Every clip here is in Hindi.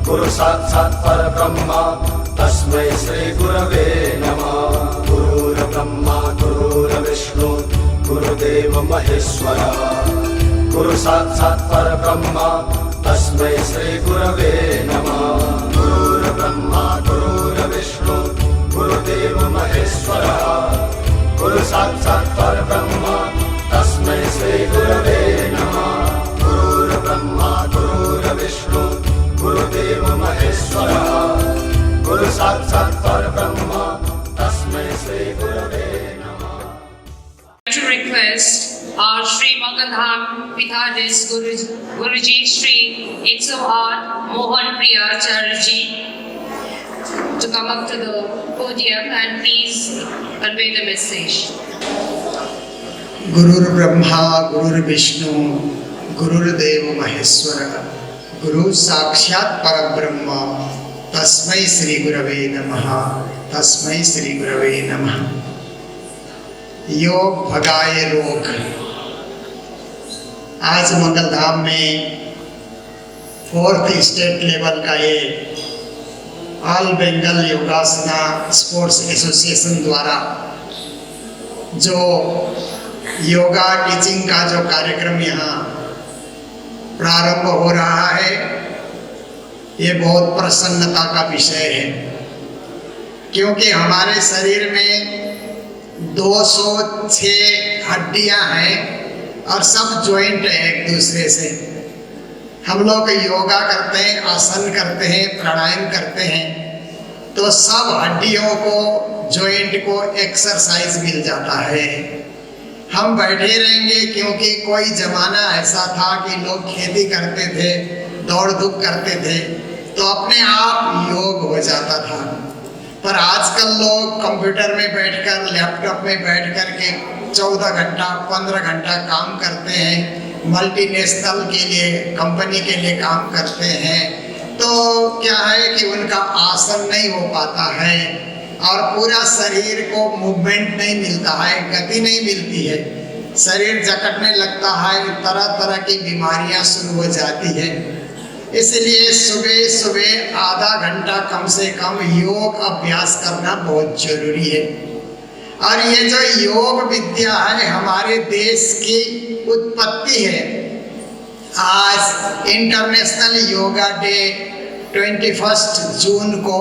गुरु साक्षात् परब्रह्म तस्मै श्री गुरवे नमः। गुरुर्ब्रह्मा गुरुर्विष्णु गुरुदेव महेश्वरः। गुरु साक्षात् परब्रह्म तस्मै श्री गुरवे नमः। गुरुर्ब्रह्मा गुरुर्विष्णु गुरुदेव महेश्वरः। गुरु साक्षात् परब्रह्म तस्मै श्री गुरवे नमः। गुरुर्ब्रह्मा गुरुर्विष्णु गुरुदेव महेश्वरः। गुरु साक्षात् परब्रह्म तस्मै श्री गुरवे नमः। To request our Sri Mangaladham Pithadis Guruji Sri 108 Mohan Priyacharya Ji to come up to the podium and please convey the message. गुरुर् Brahma गुरुर्विष्णु गुरुर्देव महेश्वर गुरु साक्षात् परब्रह्म तस्मै श्री गुरवे नमः। तस्मै श्री गुरवे नमः। योग भगाए रोग। आज मंगलधाम में 4th स्टेट लेवल का ये ऑल बंगाल योगासना स्पोर्ट्स एसोसिएशन द्वारा जो योगा टीचिंग का जो कार्यक्रम यहाँ प्रारंभ हो रहा है, ये बहुत प्रसन्नता का विषय है, क्योंकि हमारे शरीर में 206 हड्डियां हैं और सब जॉइंट है एक दूसरे से। हम लोग योगा करते हैं, आसन करते हैं, प्राणायाम करते हैं, तो सब हड्डियों को, जॉइंट को एक्सरसाइज मिल जाता है। हम बैठे रहेंगे क्योंकि कोई जमाना ऐसा था कि लोग खेती करते थे, दौड़ धूप करते थे, तो अपने आप योग हो जाता था। पर आजकल लोग कंप्यूटर में बैठकर, लैपटॉप में बैठकर के 14 घंटा 15 घंटा काम करते हैं, मल्टीनेशनल के लिए, कंपनी के लिए काम करते हैं, तो क्या है कि उनका आसन नहीं हो पाता है और पूरा शरीर को मूवमेंट नहीं मिलता है, गति नहीं मिलती है, शरीर जकड़ने लगता है, तरह तरह की बीमारियां शुरू हो जाती है। इसलिए सुबह सुबह आधा घंटा कम से कम योग अभ्यास करना बहुत जरूरी है। और ये जो योग विद्या है हमारे देश की उत्पत्ति है। आज इंटरनेशनल योगा डे 21 जून को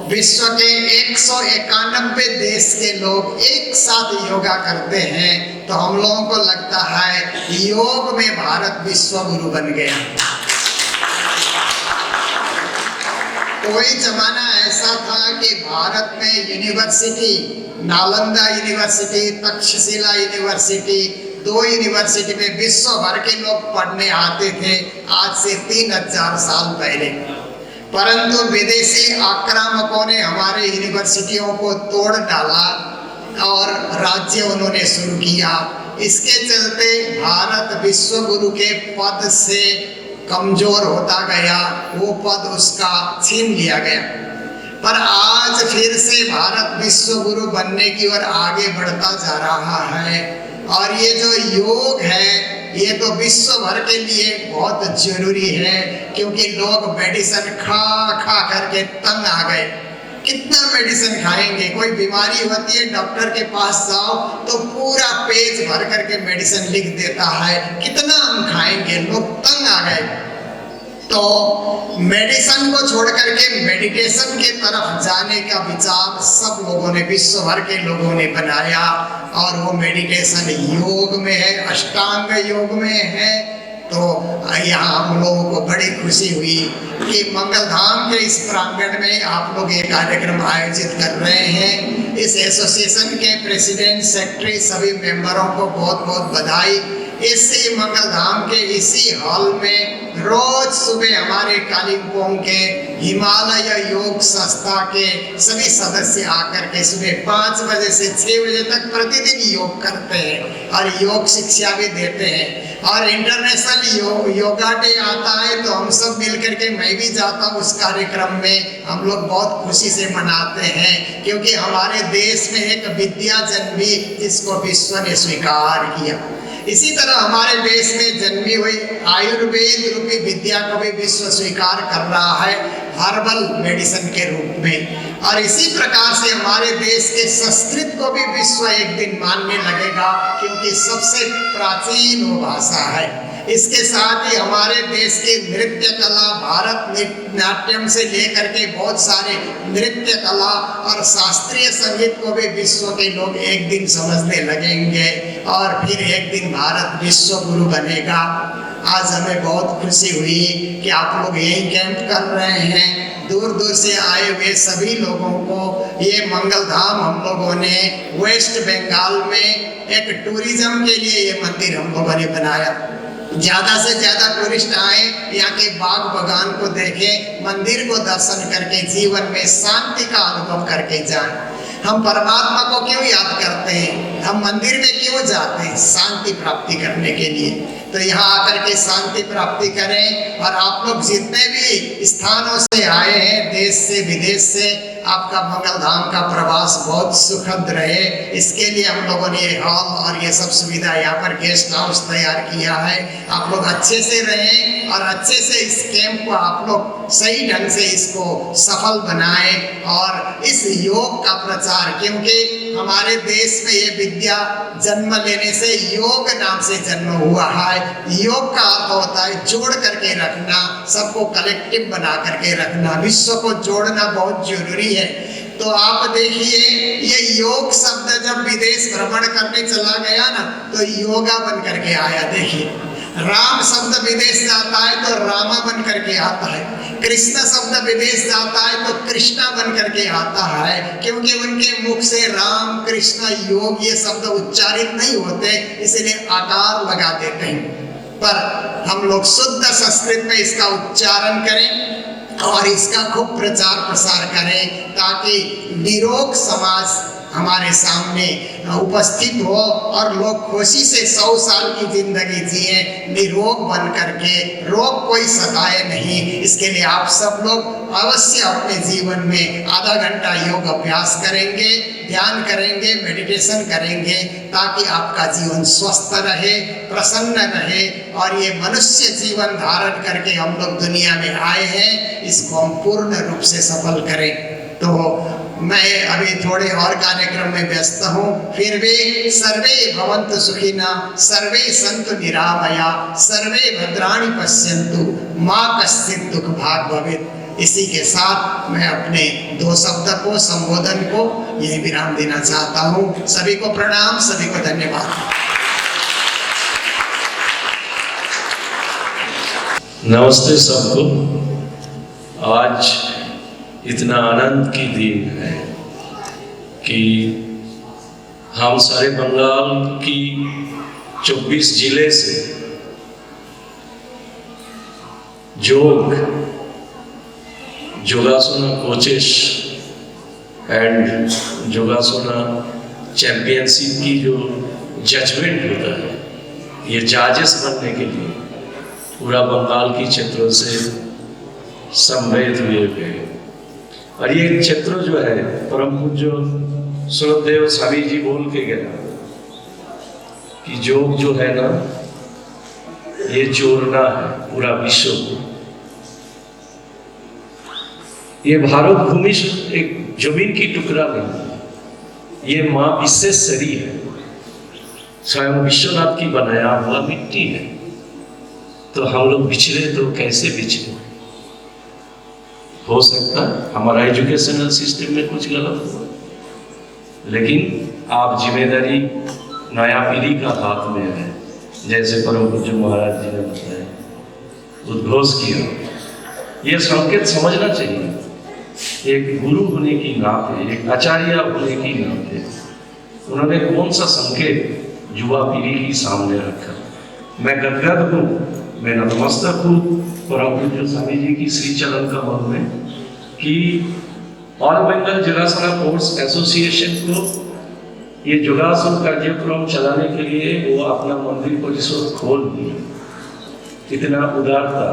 विश्व के 191 देश के लोग एक साथ योगा करते हैं, तो हम लोगों को लगता है योग में भारत विश्व गुरु बन गया। कोई जमाना ऐसा था कि भारत में university, Nalanda university, Takshashila university, 2 university में विश्व भर के लोग पढ़ने आते थे, आज से 3000 साल पहले। परंतु विदेशी आक्रामकों ने हमारे यूनिवर्सिटियों को तोड़ डाला और राज्य उन्होंने शुरू किया। इसके चलते भारत विश्व गुरु के पद से कमजोर होता गया, वो पद उसका छीन लिया गया। पर आज फिर से भारत विश्व गुरु बनने की ओर आगे बढ़ता जा रहा है। और ये जो योग है ये तो विश्व भर के लिए बहुत जरूरी है, क्योंकि लोग मेडिसिन खा खा करके तंग आ गए। कितना मेडिसिन खाएंगे? कोई बीमारी होती है, डॉक्टर के पास जाओ तो पूरा पेज भर करके मेडिसिन लिख देता है, कितना हम खाएंगे? लोग तंग आ गए। तो मेडिसिन को छोड़ करके मेडिटेशन की तरफ जाने का विचार सब लोगों ने, विश्व भर के लोगों ने बनाया, और वो मेडिटेशन योग में है, अष्टांग योग में है। तो यहाँ हम लोगों को बड़ी खुशी हुई कि मंगलधाम के इस प्रांगण में आप लोग ये कार्यक्रम आयोजित कर रहे हैं। इस एसोसिएशन के प्रेसिडेंट, सेक्रेटरी, सभी मेंबरों को बहुत बहुत बधाई। इसी मंगलधाम के इसी हॉल में रोज सुबह हमारे कालिम्पोंग के हिमालय योग संस्था के सभी सदस्य आकर के सुबह 5 बजे से 6 बजे तक प्रतिदिन योग करते हैं और योग शिक्षा भी देते हैं। और इंटरनेशनल योगा डे आता है तो हम सब मिलकर के, मैं भी जाता हूँ उस कार्यक्रम में, हम लोग बहुत खुशी से मनाते हैं, क्योंकि हमारे देश में एक विद्या जन्मी जिसको विश्व ने स्वीकार किया। इसी तरह हमारे देश में जन्मी हुई आयुर्वेद रूपी विद्या को भी विश्व स्वीकार कर रहा है हर्बल मेडिसिन के रूप में। और इसी प्रकार से हमारे देश के संस्कृत को भी विश्व एक दिन मानने लगेगा, क्योंकि सबसे प्राचीन वो भाषा है। इसके साथ ही हमारे देश की नृत्य कला, भारत नाट्यम से लेकर के बहुत सारे नृत्य कला और शास्त्रीय संगीत को भी विश्व के लोग एक दिन समझने लगेंगे और फिर एक दिन भारत विश्व गुरु बनेगा। आज हमें बहुत खुशी हुई कि आप लोग यही कैंप कर रहे हैं। दूर दूर से आए हुए सभी लोगों को ये मंगल धाम हम लोगों ने वेस्ट बंगाल में एक टूरिज्म के लिए ये मंदिर हम लोगों ने बनाया। ज़्यादा से ज़्यादा टूरिस्ट आए, यहाँ के बाग बगान को देखें, मंदिर को दर्शन करके जीवन में शांति का अनुभव करके जाएं। हम परमात्मा को क्यों याद करते हैं, हम मंदिर में क्यों जाते हैं? शांति प्राप्ति करने के लिए। तो यहाँ आकर के शांति प्राप्ति करें। और आप लोग जितने भी स्थानों से आए हैं, देश से विदेश से, आपका मंगल धाम का प्रवास बहुत सुखद रहे। इसके लिए हम लोगों ने ये हॉल और ये सब सुविधा यहाँ पर गेस्ट हाउस तैयार किया है। आप लोग अच्छे से रहें और अच्छे से इस कैंप को आप लोग सही ढंग से इसको सफल बनाएं और इस योग का प्रचार, क्योंकि हमारे देश में ये विद्या जन्म लेने से योग नाम से जन्म हुआ है। योग का अर्थ होता है जोड़ करके रखना, सबको कलेक्टिव बना करके रखना, विश्व को जोड़ना बहुत जरूरी है। तो आप देखिए, ये योग शब्द जब विदेश भ्रमण करने चला गया ना, तो योगा बन करके आया। देखिए, राम शब्द विदेश जाता है तो रामा बन करके आता है, कृष्ण शब्द विदेश जाता है तो कृष्णा बन करके आता है, क्योंकि उनके मुख से राम कृष्ण योग ये शब्द उच्चारित नहीं होते, इसलिए आकार लगा देते हैं। पर हम लोग शुद्ध संस्कृत में इसका उच्चारण करें और इसका खूब प्रचार प्रसार करें, ताकि निरोग समाज हमारे सामने उपस्थित हो और लोग खुशी से 100 साल की जिंदगी जिए निरोग बन करके, रोग कोई सताए नहीं। इसके लिए आप सब लोग अवश्य अपने जीवन में आधा घंटा योग अभ्यास करेंगे, ध्यान करेंगे, मेडिटेशन करेंगे, ताकि आपका जीवन स्वस्थ रहे, प्रसन्न रहे और ये मनुष्य जीवन धारण करके हम लोग दुनिया में आए हैं, इसको हम पूर्ण रूप से सफल करें। तो मैं अभी थोड़े और कार्यक्रम में व्यस्त हूँ, फिर भी सर्वे भवन्तु सुखिना, सर्वे सन्तु निरामया, सर्वे भद्राणि पश्यन्तु, माँ कश्चित् दुःख भाग् भवेत्। इसी के साथ मैं अपने 2 शब्द को, संबोधन को यही विराम देना चाहता हूँ। सभी को प्रणाम, सभी को धन्यवाद। नमस्ते सबको। आज इतना आनंद की दिन है कि हम सारे बंगाल की 24 जिले से योगासना कोचेस एंड योगासना चैंपियनशिप की जो जजमेंट होता है, ये जजेस बनने के लिए पूरा बंगाल की क्षेत्रों से सम्मिलित हुए गए। और ये क्षेत्र जो है, परम पूज्य सुरदेव स्वामी जी बोल के गया कि योग जो है ना, ये जोड़ना है पूरा विश्व को। ये भारत भूमि एक जमीन की टुकड़ा नहीं, ये माँ विश्वेश्वरी है, स्वयं विश्वनाथ की बनाया हुआ मिट्टी है। तो हम लोग बिछड़े तो कैसे बिछड़े? हो सकता हमारा एजुकेशनल सिस्टम में कुछ गलत हो, लेकिन आप जिम्मेदारी नया पीढ़ी का हाथ में है। जैसे परम पूज्य महाराज जी ने बताया, उद्घोष किया, ये संकेत समझना चाहिए। एक गुरु होने की नाते, एक आचार्य होने की नाते उन्होंने कौन सा संकेत युवा पीढ़ी के सामने रखा। मैं गदगद हूँ, मैं नतमस्तक हूँ परम पूज्य स्वामी जी की श्री चरण कमल में कि ऑल बंगाल योगासना कोर्स एसोसिएशन को ये योगासन कार्यक्रम चलाने के लिए वो अपना मंदिर को जिस वक्त खोल दिया, इतना उदारता,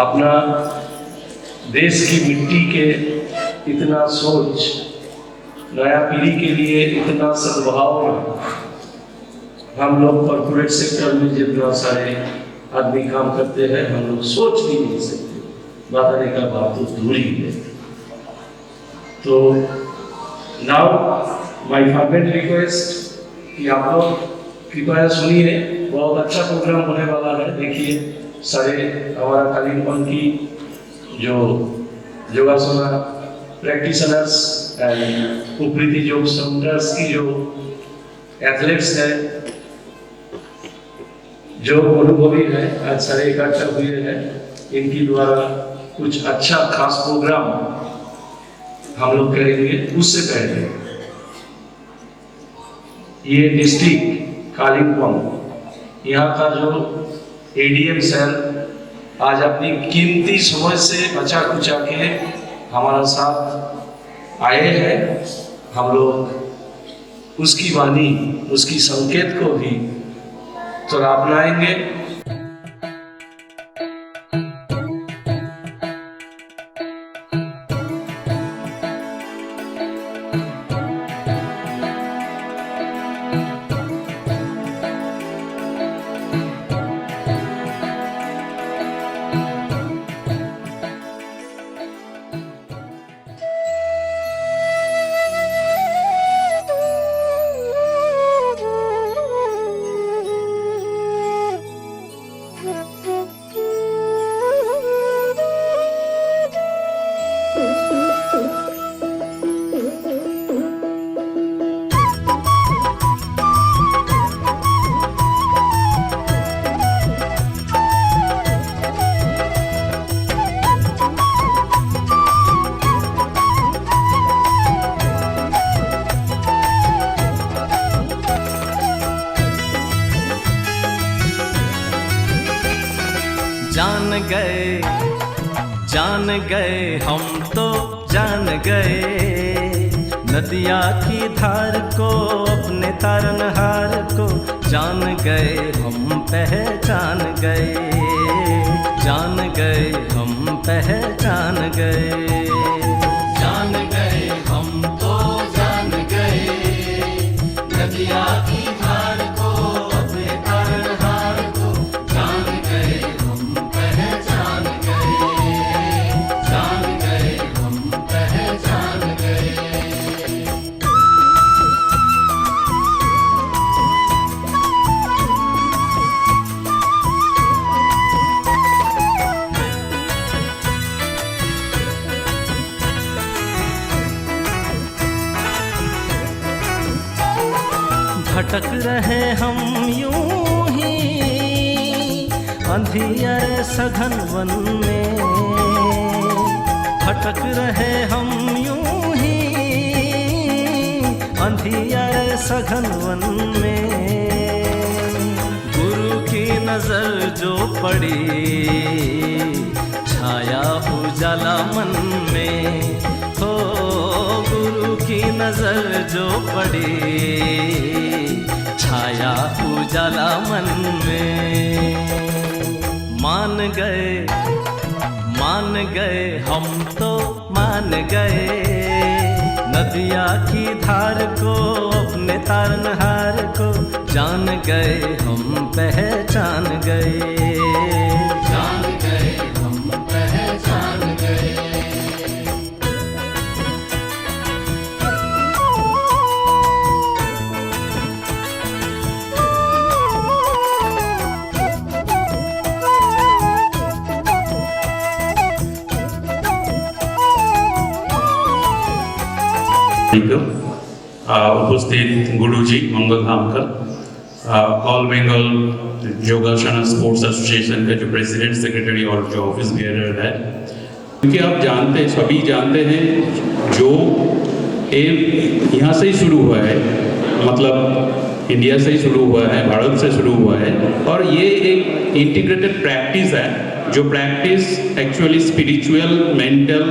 अपना देश की मिट्टी के इतना सोच, नया पीढ़ी के लिए इतना सद्भावना, हम लोग कॉर्पोरेट सेक्टर में जितना सारे आदमी काम करते हैं, हम लोग सोच भी नहीं सकते, बताने का बात तो दूर ही है। तो नाउ माय फर्वेंट रिक्वेस्ट कि आप लोग कृपया सुनिए, बहुत अच्छा प्रोग्राम होने वाला है। देखिए सारे हमारा कालिम्पोंग की जो योगासना प्रैक्टिशनर्स एंड उपरीति योग सेंटर्स की जो एथलीट्स हैं, जो अनुभवी हैं, आज सारे इकट्ठा हुए हैं। इनकी द्वारा कुछ अच्छा खास प्रोग्राम हम लोग करेंगे। उससे पहले ये डिस्ट्रिक्ट कालिम्पोंग, यहाँ का जो एडीएम सर आज अपनी कीमती समय से बचा कुचा के हमारा साथ आए हैं। हम लोग उसकी वाणी, उसकी संकेत को भी थोड़ा अपनाएंगे। जान गए हम तो जान गए नदिया की धार को, अपने तारनहार को जान गए हम पहचान गए, जान गए हम पहचान गए, जान गए हम तो जान गए नदिया की धार को, अपने तारनहार को जान गए हम पहचान गए, जान गए हम पहचान गए। भटक रहे हम यूं ही अंधियारे सघन वन में, भटक रहे हम यूं ही अंधियारे सघन वन में। गुरु की नजर जो पड़ी छाया उजाला मन में, हो गुरु की नजर जो पड़ी छाया उजाला मन में। मान गए हम तो मान गए नदिया की धार को, अपने तारनहार को जान गए हम पहचान गए, जान गए हम पहचान गए। उपस्थित गुरुजी मंगल धाम का, ऑल बंगाल योगासना स्पोर्ट्स एसोसिएशन का जो प्रेसिडेंट सेक्रेटरी और जो ऑफिस बेयरर है, क्योंकि आप जानते सभी जानते हैं जो यहाँ से ही शुरू हुआ है, मतलब इंडिया से ही शुरू हुआ है, भारत से शुरू हुआ है, और ये एक इंटीग्रेटेड प्रैक्टिस है जो practice actually spiritual, mental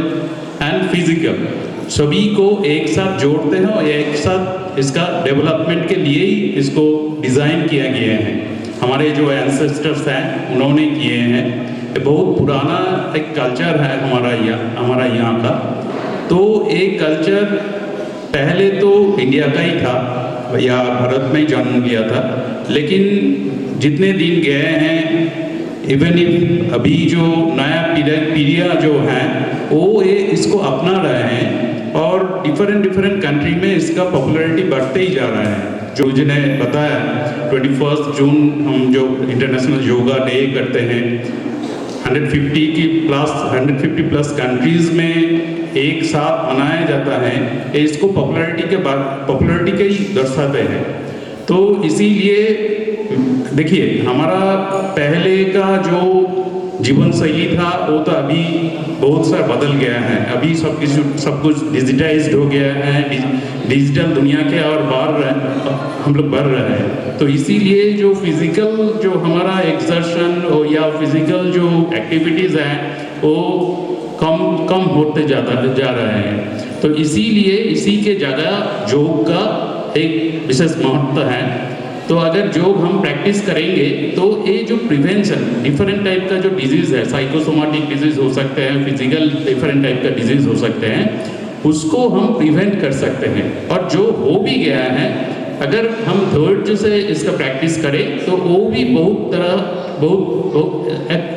and physical सभी को एक साथ जोड़ते हैं और एक साथ इसका डेवलपमेंट के लिए ही इसको डिज़ाइन किया गया है। हमारे जो एंसेस्टर्स हैं उन्होंने किए हैं। ये बहुत पुराना एक कल्चर है हमारा यहाँ का। तो एक कल्चर पहले तो इंडिया का ही था, या भारत में जन्म लिया था, लेकिन जितने दिन गए हैं, इवन इफ अभी जो नया पीढ़ियाँ जो हैं वो ये इसको अपना रहे हैं और डिफरेंट कंट्री में इसका पॉपुलैरिटी बढ़ते ही जा रहा है। जो जिन्हें बताया 21 जून हम जो इंटरनेशनल योगा डे करते हैं, 150 प्लस कंट्रीज़ में एक साथ मनाया जाता है, ये इसको पॉपुलैरिटी के ही दर्शाते हैं। तो इसीलिए देखिए हमारा पहले का जो जीवन शैली था वो तो अभी बहुत सा बदल गया है। अभी सब कुछ डिजिटाइज्ड हो गया है, डिजिटल दुनिया के और हम लोग बढ़ रहे हैं। तो इसीलिए जो फिजिकल जो हमारा एक्सर्शन या फिजिकल जो एक्टिविटीज़ हैं वो कम होते जा रहे हैं। तो इसीलिए इसी के जगह योग का एक विशेष महत्व है। तो अगर योग हम प्रैक्टिस करेंगे तो ये जो प्रिवेंशन डिफरेंट टाइप का जो डिजीज़ है, साइकोसोमेटिक डिजीज़ हो सकते हैं, फिजिकल डिफरेंट टाइप का डिजीज़ हो सकते हैं, उसको हम प्रिवेंट कर सकते हैं। और जो हो भी गया है, अगर हम धैर्य से इसका प्रैक्टिस करें तो वो भी बहुत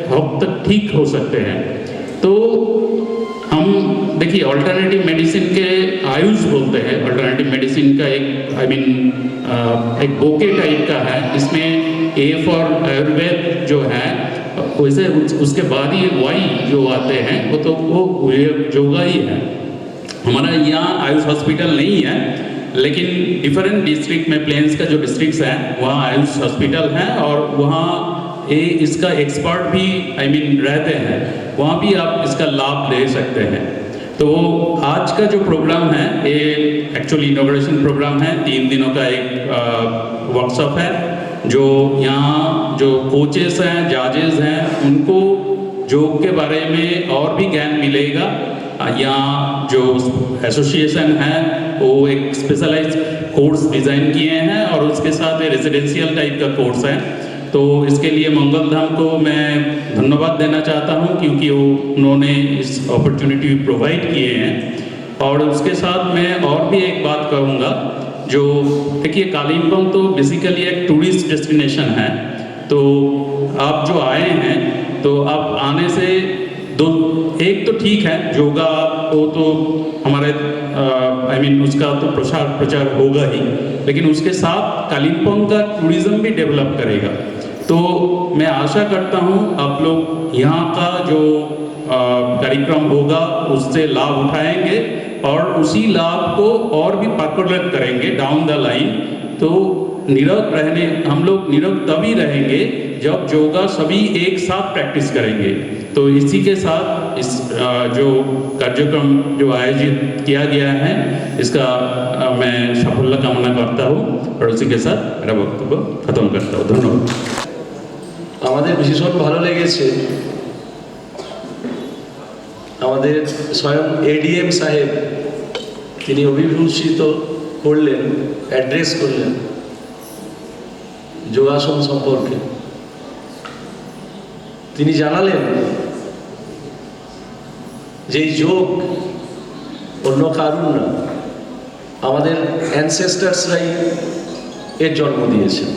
हद तक ठीक हो सकते हैं। तो हम देखिए अल्टरनेटिव मेडिसिन के आयुष बोलते हैं, अल्टरनेटिव मेडिसिन का एक बोके टाइप का है। इसमें ए फॉर आयुर्वेद जो है, वैसे उसके बाद ही वाई जो आते हैं वो योगा ही है। हमारा यहाँ आयुष हॉस्पिटल नहीं है, लेकिन डिफरेंट डिस्ट्रिक्ट में प्लेन्स का जो डिस्ट्रिक्ट्स हैं वहाँ आयुष हॉस्पिटल हैं और वहाँ इसका एक्सपर्ट भी रहते हैं, वहाँ भी आप इसका लाभ ले सकते हैं। तो आज का जो प्रोग्राम है ये एक्चुअली इनॉग्रेशन प्रोग्राम है, 3 दिनों का एक वर्कशॉप है। जो यहाँ जो कोचेस हैं, जजेस हैं, उनको योग के बारे में और भी ज्ञान मिलेगा। यहाँ जो एसोसिएशन है वो एक स्पेशलाइज्ड कोर्स डिज़ाइन किए हैं और उसके साथ रेजिडेंशियल टाइप का कोर्स है। तो इसके लिए मंगल धाम को मैं धन्यवाद देना चाहता हूँ क्योंकि उन्होंने इस अपॉर्चुनिटी प्रोवाइड किए हैं। और उसके साथ मैं और भी एक बात कहूँगा, जो देखिए कालिम्पोंग तो बेसिकली एक टूरिस्ट डेस्टिनेशन है। तो आप जो आए हैं तो आप आने से एक तो ठीक है, योगा वो तो हमारे उसका तो प्रचार होगा ही, लेकिन उसके साथ कालिम्पोंग का टूरिज़्म भी डेवलप करेगा। तो मैं आशा करता हूँ आप लोग यहाँ का जो कार्यक्रम होगा उससे लाभ उठाएंगे और उसी लाभ को और भी पर्कोलेट करेंगे डाउन द लाइन। तो हम लोग निरोग तभी रहेंगे जब योगा सभी एक साथ प्रैक्टिस करेंगे। तो इसी के साथ इस जो कार्यक्रम जो आयोजित किया गया है इसका मैं साफल्य कामना करता हूँ और उसी के साथ मेरा वक्तव्य खत्म करता हूँ। धन्यवाद। আমাদের ভীষণ ভালো লেগেছে আমাদের স্বয়ং এডিএম সাহেব তিনি অভিভূষিত করলেন, অ্যাড্রেস করলেন যোগাসন সম্পর্কে। তিনি জানালেন যে যোগ অন্য কারণ না, আমাদের অ্যানসেস্টার্সরাই এর জন্ম দিয়েছেন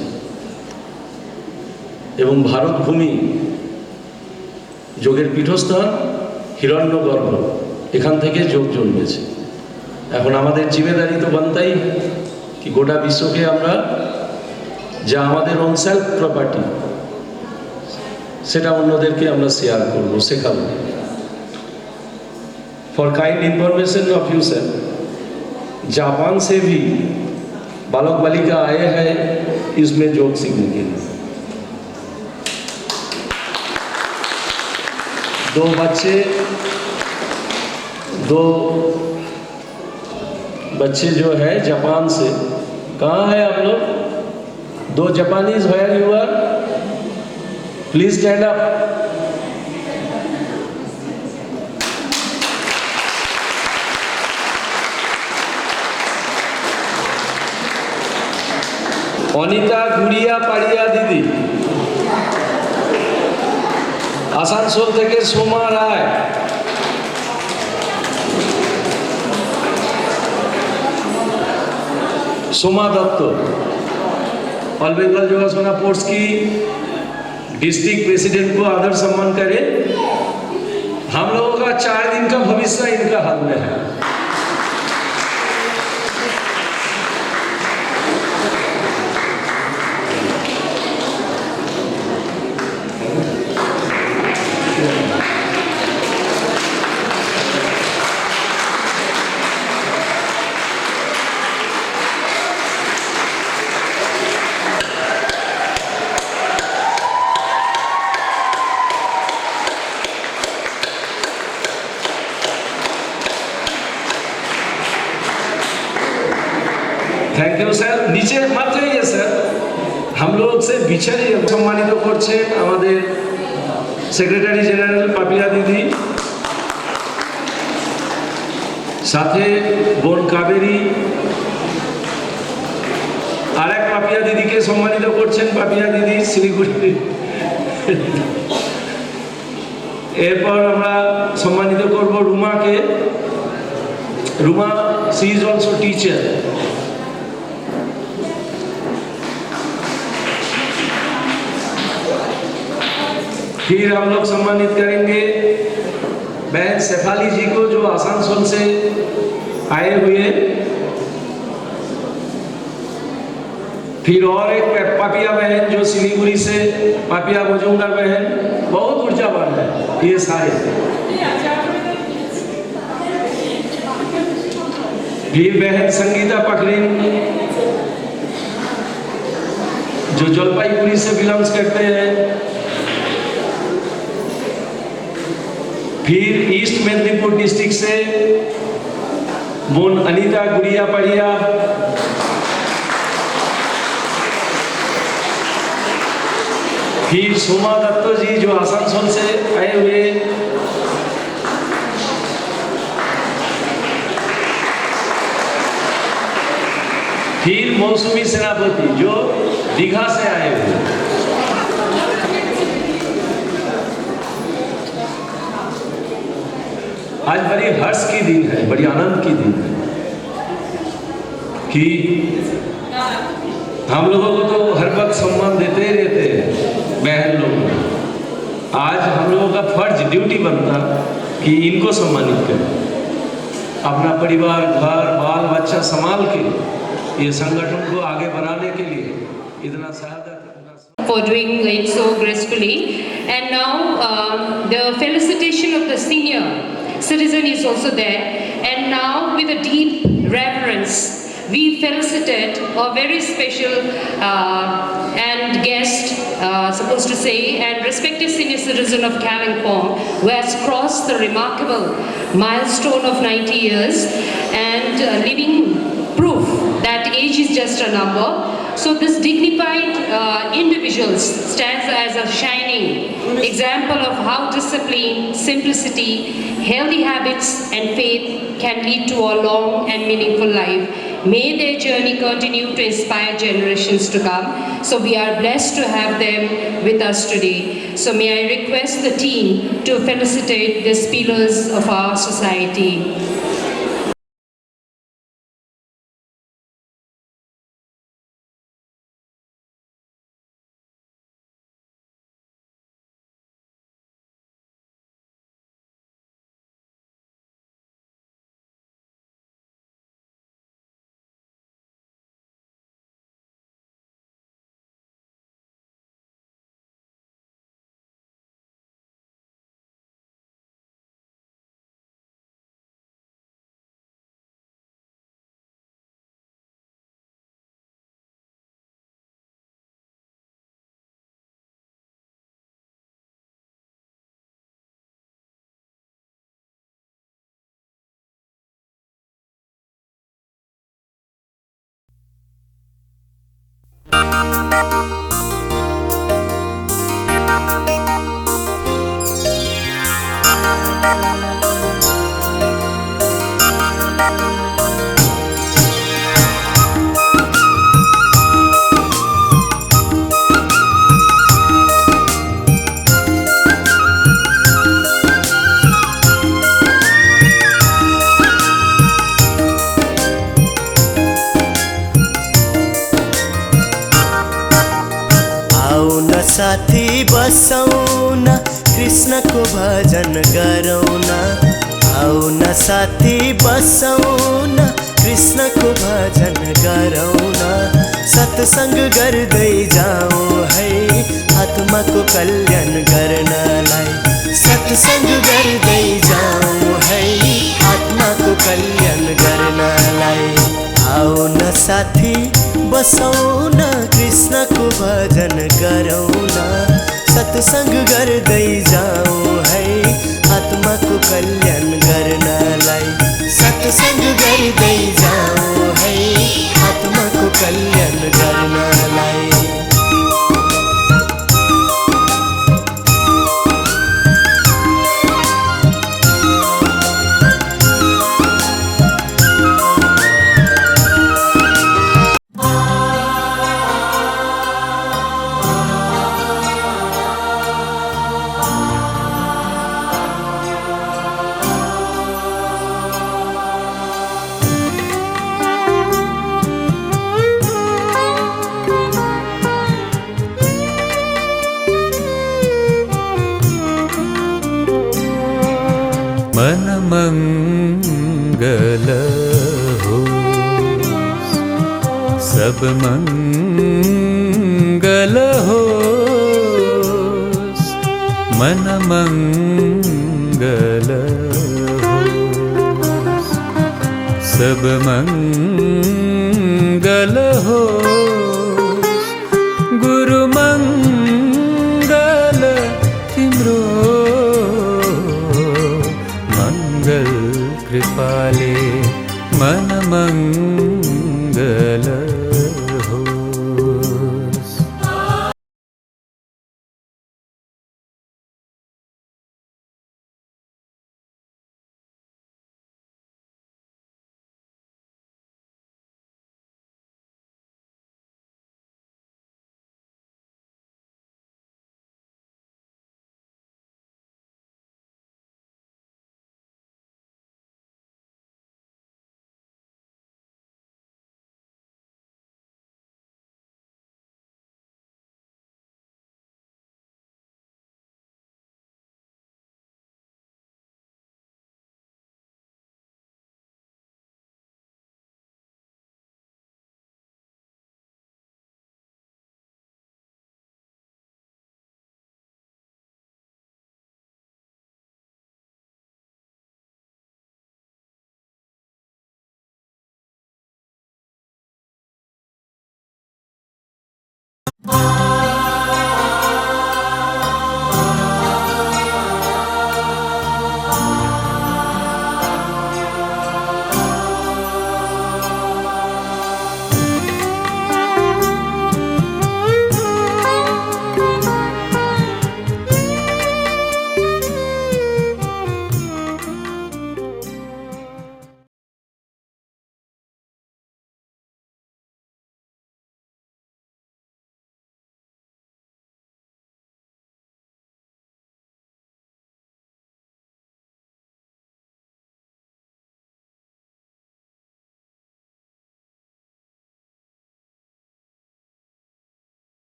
এবং ভারত ভূমি যোগের পীঠস্থান হিরণ্যগর্ভ, এখান থেকে যোগ জন্মেছে। এখন আমাদের জিম্মেদারি তো বানতাই কি গোটা বিশ্বকে আমরা যা আমাদের ওন সেলফ প্রপার্টি সেটা অন্যদেরকে আমরা শেয়ার করব, শেখাবো। For kind information of you sir, Japan से भी बालक बालिका आए हैं इसमें योग सीखने के लिए। 2 बच्चे जो है जापान से, कहाँ है आप लोग? 2 Japanese, where you are? Please stand up. Anita Guriya Pariya দিদি, আসানসোল থেকে সোমা রায়, सोमा दत्त ऑल बंगाल योगासना फोर्स की डिस्ट्रिक्ट प्रेसिडेंट को आदर सम्मान करें। हम लोगों का 4 दिन का भविष्य इनका हाथ में है। Thank you sir. नीचे मत जाइए सर, हम लोग से बिछड़िए। सम्मानित করছেন আমাদের সেক্রেটারি জেনারেল পাপিয়া দিদি, সাথে বোন কাবেরী। আরেক পাপিয়া দিদিকে সম্মানিত করছেন পাপিয়া দিদি শিলিগুড়ি। এরপর আমরা সম্মানিত করব রুমাকে। Ruma she is also teacher. फिर हम लोग सम्मानित करेंगे बहन शेफाली जी को, जो आसनसोल से आए हुए। फिर और एक पापिया बहन जो सिलीगुड़ी से, पापिया मजूमदार बहन, बहुत ऊर्जावान है ये सारे। फिर बहन संगीता पखरीन जो जलपाईगुड़ी से बिलोंग्स करते हैं। फिर ईस्ट मेदिनीपुर डिस्ट्रिक्ट से बोन अनीता गुड़िया पड़िया। फिर सोमा दत्त जी जो आसनसोल से आए हुए। फिर मौसमी सेनापति जो दीघा से आए हुए। आज बड़ी हर्ष की दिन है, बड़ी आनंद की दिन है कि हम लोगों को तो हर वक्त सम्मान देते ही रहते हैं बहन लोग। आज हम लोगों का फर्ज, ड्यूटी बनता कि इनको सम्मानित करें। अपना परिवार, घर, बाल बच्चा संभाल के ये संगठन को आगे बढ़ाने के लिए इतना सहायता for doing it so gracefully. And now the felicitation of the senior citizen is also there. And now with a deep reverence, we felicitate a very special and guest, supposed to say, and respected senior citizen of Kalimpong, who has crossed the remarkable milestone of 90 years and living proof that age is just a number. So this dignified individual stands as a shining example of how discipline, simplicity, healthy habits and faith can lead to a long and meaningful life. May their journey continue to inspire generations to come. So we are blessed to have them with us today. So may I request the team to felicitate these pillars of our society. साथी बसौँ न कृष्णको भजन गरौँ न। आऊ न साथी बसौँ न कृष्णको भजन गरौँ न। सत्संग गर्दै जाऊँ है आत्माको कल्याण गर्नलाई। सत्संग गर्दै जाऊँ है आत्माको कल्याण गर्नलाई। आऊ न साथी बसौँ न कृष्णको भजन गरौँ न। सत्संग गर्दै जाऊँ है आत्माको कल्याण गर्नलाई। सत्संग गर्दै जाऊँ है आत्माको कल्याण गर्नलाई। मन मंगल हो सब मंगल हो। मन मंगल हो सब मंगल हो। गुरु मंगल तिम्रो मंगल कृपाले मन मंगल